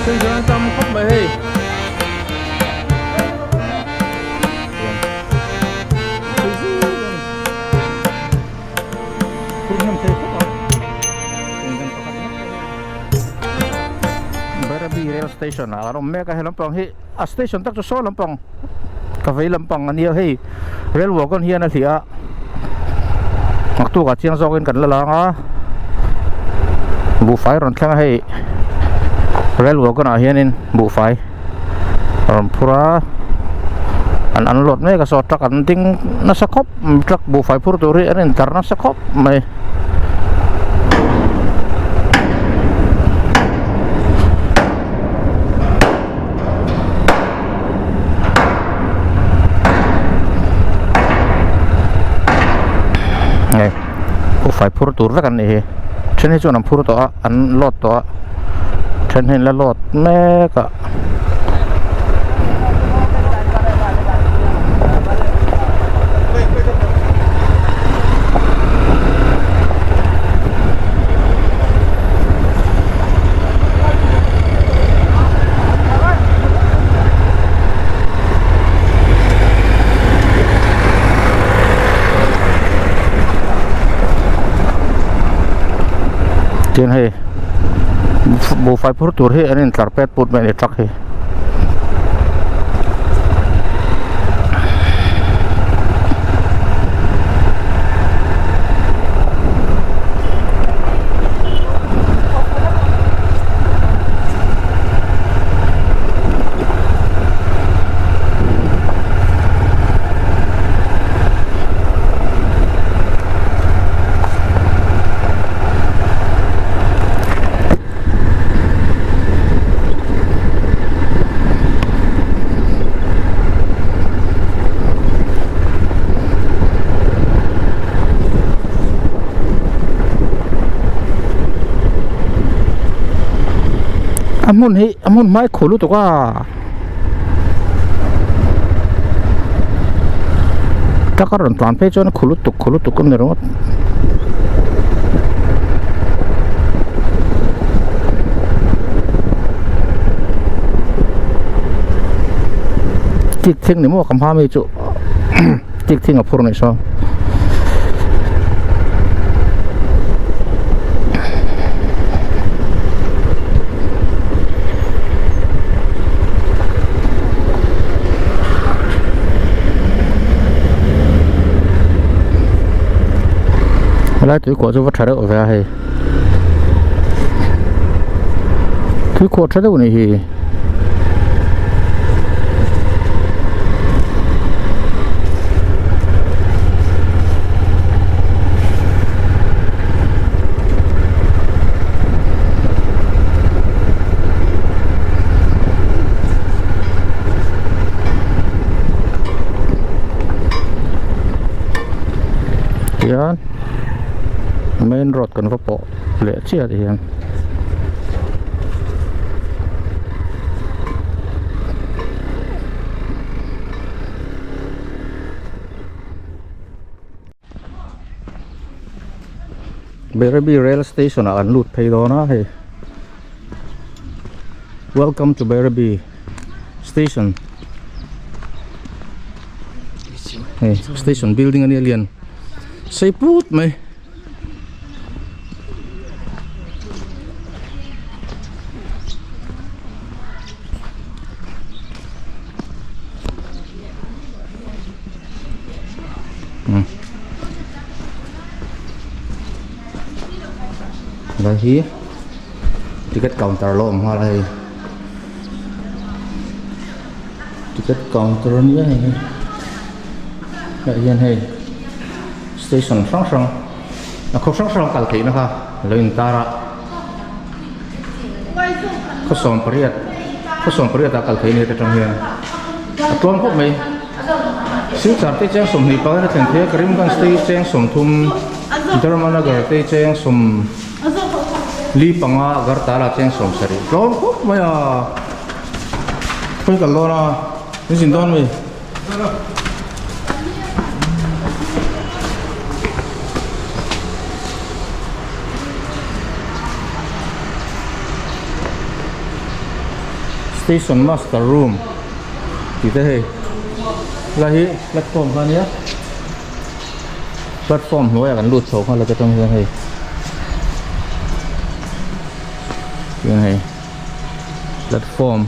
Jangan tam khóc mày hey. Barabi rail station aron meka helampang hi a station tak so lampang kavei lampang ania hey rail wagon hian a thia ngaktu ka chiang zokin kan lalanga bu fai ron thlang hey rail wagon a hianin bu fai ron pura an lot me ka so truck an ting na sakop truck bu fai pur turi an tar na sakop mai bu fai pur tur ve kan ni chen he chu nam pur to an lot to chen hen la lot me ka tiền hay bộ phải phút tuổi hay anh carpet put mẹ để truck hay amun mai kholu to ka takaron plan pe chon kholu to kom nero tik thing ni mo kam ha me chu tik thing a phur nei so lại túi của tôi vắt ở về hay túi của trái đâu này thì yan main road kan po le chia thì hiện Barabi rail station an lut phay đó na hey welcome to Barabi station hey station building an alien say put mày đây hi ticket counter lo mà đây ticket counter nữa này đại diện hay station song song nó không song song cả thị nữa ha lên tara có sòng priết ta cả thị này trong hiện tuôn khóc mày siêu chặt tây trang sòng hì bao nhiêu tiền thế cái rim tây trang sòng thum Dharmanagar tây trang sòng li panga Agartala trang sòng sari tuôn khóc mày à phải cả lo na cái gì đó mày station master room thì thế hệ là hi platform kan ya platform nó kan lut thok là cái trong thế hệ cái này platform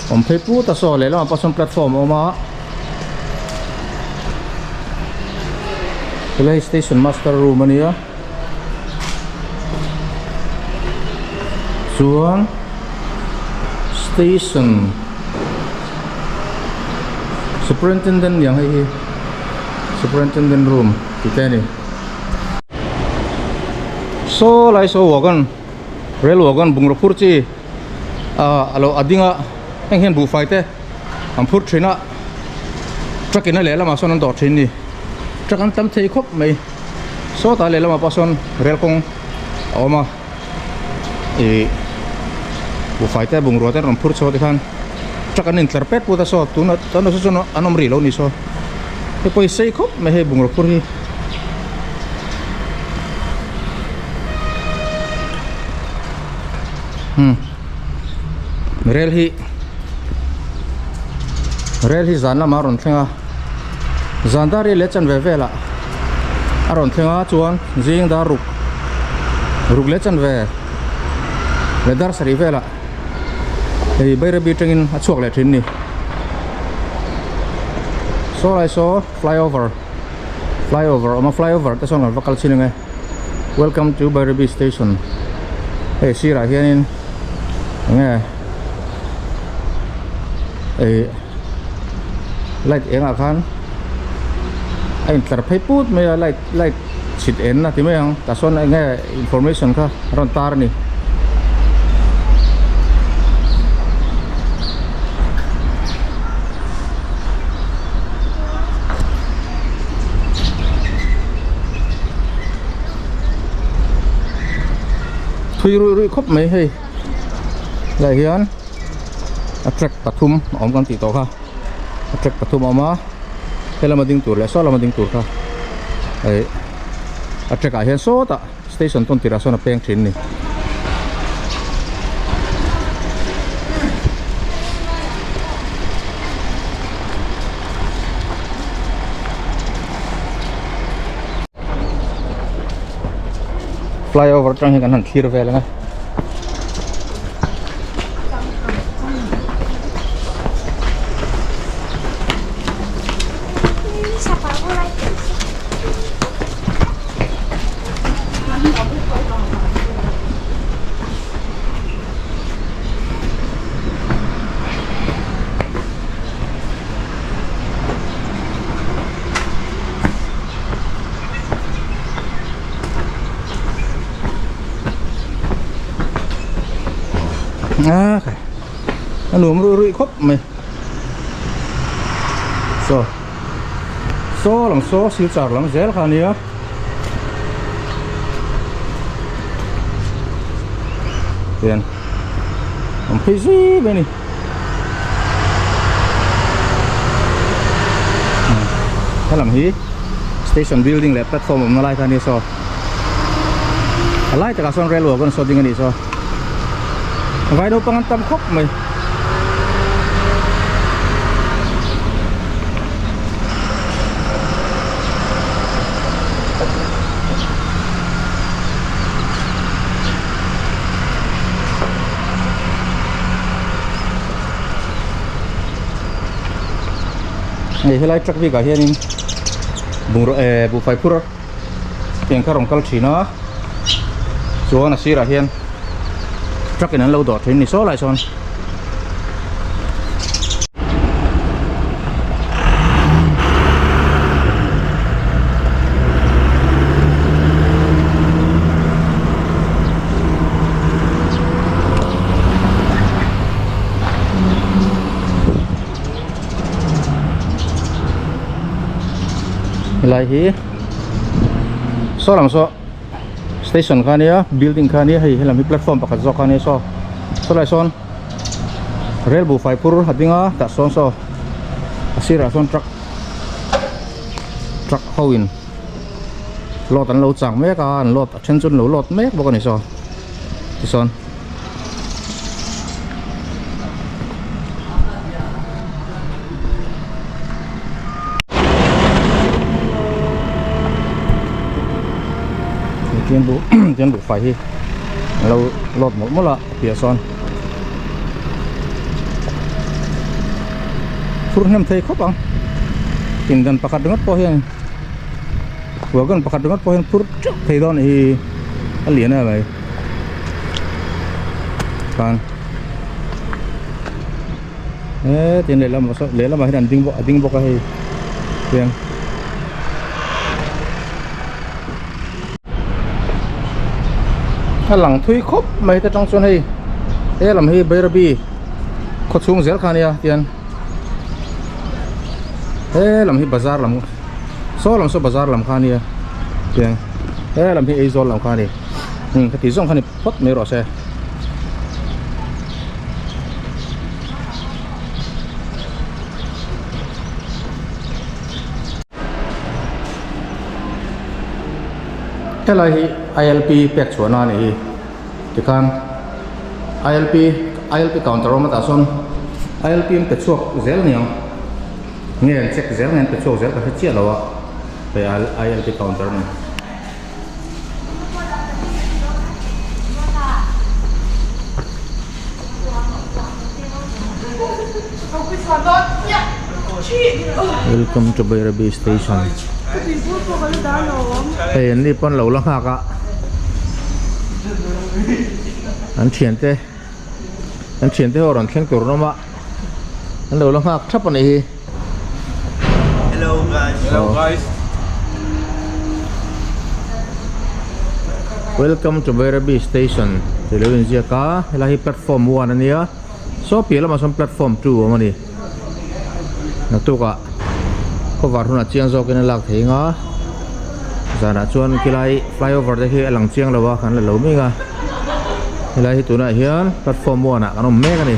om phê pu ta so le la pa son platform oma cái station master room anh ya xuống station superintendent yang hay superintendent room kita ni so lai so wagon rail wagon bungrapur chi alo adinga anh hen bu fai te am phur trina truck ina le lama son do thin ni truck an tam thei khop mai so ta le lama pason rail kong oma e bu fai te bung rote ram phur so te khan truck an interpret pu ta so tu na ta no so no anom ri lo ni so e poi sei khop me he bungrapur hi rail hi zan lama ron thenga zandari le chan ve vela aron thenga chuan jing da ruk le chan ve le dar sari vela ei beira bi tengin a chuak le thin ni so lai so flyover ama flyover ta song vakal chin nge welcome to Bairabi station ei sira hianin nge ei light eng akan ai tar phai put me light sit en na ti me ang ta son nge information kha ron tar ni thui rui khop mai hei lại hian attract pathum om kan ti to kha attract pathum ama hela mading tur le so la mading tur kha ai attract a hian so ta station ton tira so na peng thin ni flyover tang hi kan han thir ve la anh nuông rui khóc mày so làm so siêu chạc lắm dễ khá nhớ tiền làm phê gì bên nàyถ้า làm hí station building lệ platform mà lại khá nhớ so lại tất cả son rail con so tiếng này so vài đâu bằng tâm khóc mày này helai truck vi cả hiền bu phải pura tiền cả rong kalchi nó chúa là xí ra hiền truck này lâu đỏ thì ni số lại son lại hi so làm so station khan ya building khan ya hay làm platform pakat zo khan ya so lại son rail bu fai pur hadinga ta son so asira son truck hoin lot an lo chang me ka an lot chen chun lo lot me bo kan so ti son tiền đủ phải hi lâu lọt một là phía son phun nem thấy khóc bằng tinggal pakat dengar pohon wagon pakat dengar pohon pur thấy đó này liền này vậy kan tiền lấy làm mà hiện ding bộ cái tiền lăng thui khóc mấy cái trong xuân hay làm hay bây giờ bi khóc xuống dễ khăn ya tiền làm hi bazar làm so bazar làm khani ya tiền làm hi azol làm khani cái tí giống khani pot mấy rồi xe cái này ILP pek chuan này thì kan ILP counter mà ta son ILP pek chuak zel niang nghe check zel nghe pek chuak zel ka chia lawa về ILP counter này welcome to Bayrabi station hey ni pon lo lang ha ka an thian te horon thleng tur no ma an lo lang ha thap ani hi Hello guys. Welcome to Bayrabi station telewin zia ka lahi platform 1 ania so pila ma som platform 2 amani na tu ka ko war huna chiang zo ken lak thei nga zana chuan kilai flyover de hi alang chiang lawa khan la lo mi nga hilai tu na hian platform 1 na kanom me ka ni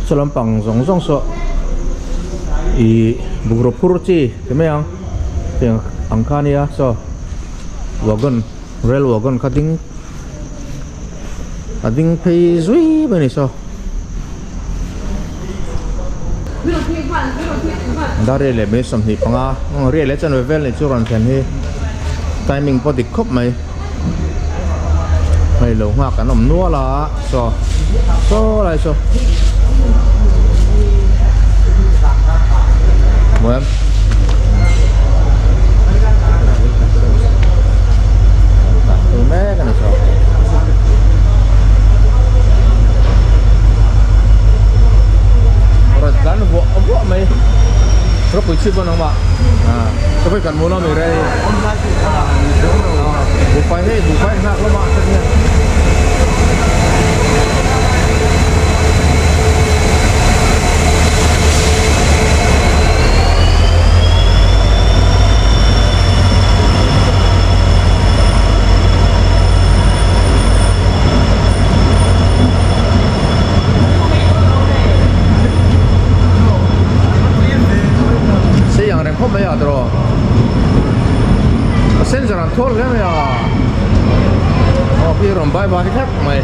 salam pang zong so i bugro purchi kemeang teng angkania so wagon rail wagon cutting ading pay zui bani so dari le me som hi panga re le chan vel ni churan then hi timing po dik khop mai mai lo nga kanom nuwa la so lai so Bueno. Cái này sao? Rồi cán vỗ mày. Rất bự chip không ạ? Có phải cần mua nó mình đây. Bù phai nạc lắm ạ. Không bây giờ rồi, sen giờ làm thốt cái này à, bây giờ làm bài bài khác mày,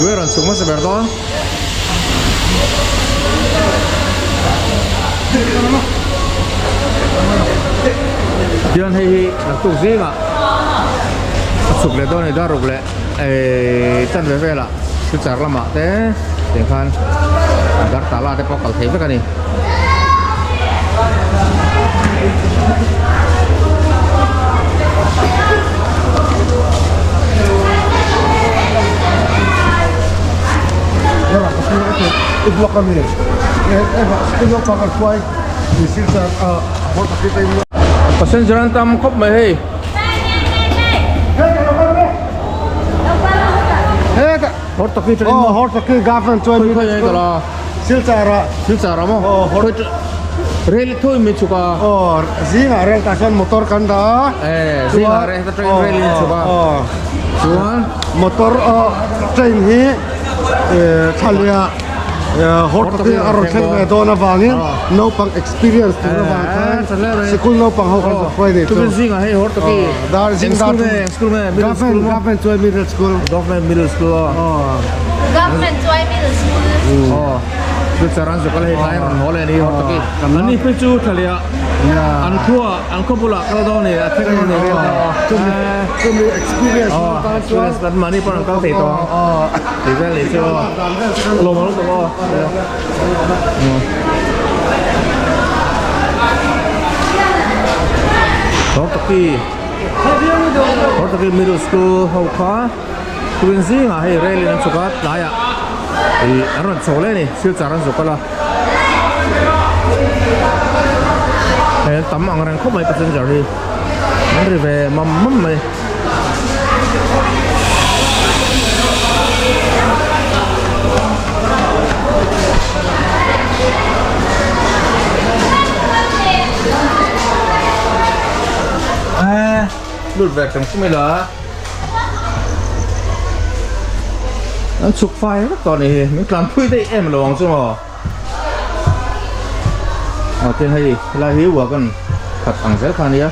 gue orang semua seberapa? Diyan hay nagtuk zinga suk le don da ruk le chan ve ve la chu char lama te teng khan gar tala te pokal thei ka ni Ibu kami ni, ibu pakai kuai, di sini hotel kita ini. passenger tam khop mai hey hot taki train Oh, hotel kita gavan cuai thôi thôi vậy là silcara mo thôi rail thôi mi chuka Oh, zinga rel tasan motor kan dah. zinga rail ni chuka chuan motor train ni, thalia Hortaki aron khelme dona wangin no pang experience tu na wang school no pang how kan Friday tu bin singa hey hortaki dar jing dar school me middle school government joy middle school government middle school Government joy middle school. oh tu saran sekolah hai man hole ni hortaki ani pe chu thalia an khua pula kala do ni athek ni re tu mi experience oh experience kan mani pon kal te to thì ra lấy cho lồng nó to Hortaki middle school hậu khóa Queen gì mà hay rally nó chụp cái đại à thì anh chụp lên này siêu trả anh chụp cái là cái tấm anh đang khóc mấy cái chân giờ đi nó đi về mắm mày lụt về trong cái là nó chụp phai rất còn này mình làm phui đây em lòng chứ mà tên hay là hiếu của con thật bằng rất khá nhá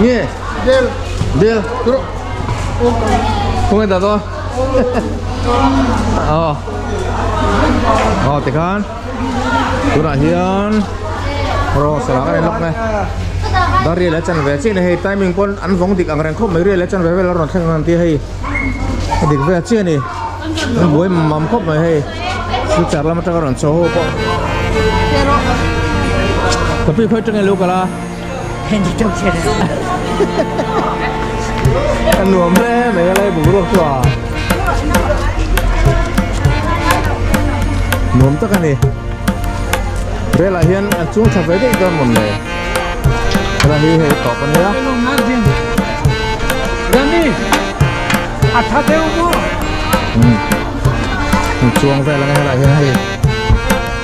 nghe Deal. Không nghe to. Thì kan. Tu nak hian. Ro salah kan elok ne. Dari lecan ve chin hei timing pon an vong dik ang reng khop mai re lecan ve la ron thang nanti hei. Dik ve chin ni. An boi mam khop mai hei. Su char la mata ron cho ho po. Tapi phoi tang lu kala. Hen di tok che. Anh nuông thế mày lấy bù lộc chua nuông tất cả này đây là hiện chúng ta phải đi con một này là hi hệ tỏ con nhá Rani, atha theo mua. chuông về là ngay là hiện hay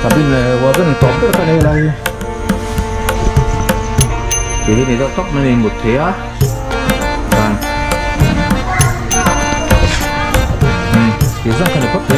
cabin này qua gần tóm tất cả này là thì cái này nó tóc này một thế á thì ra cái này có thể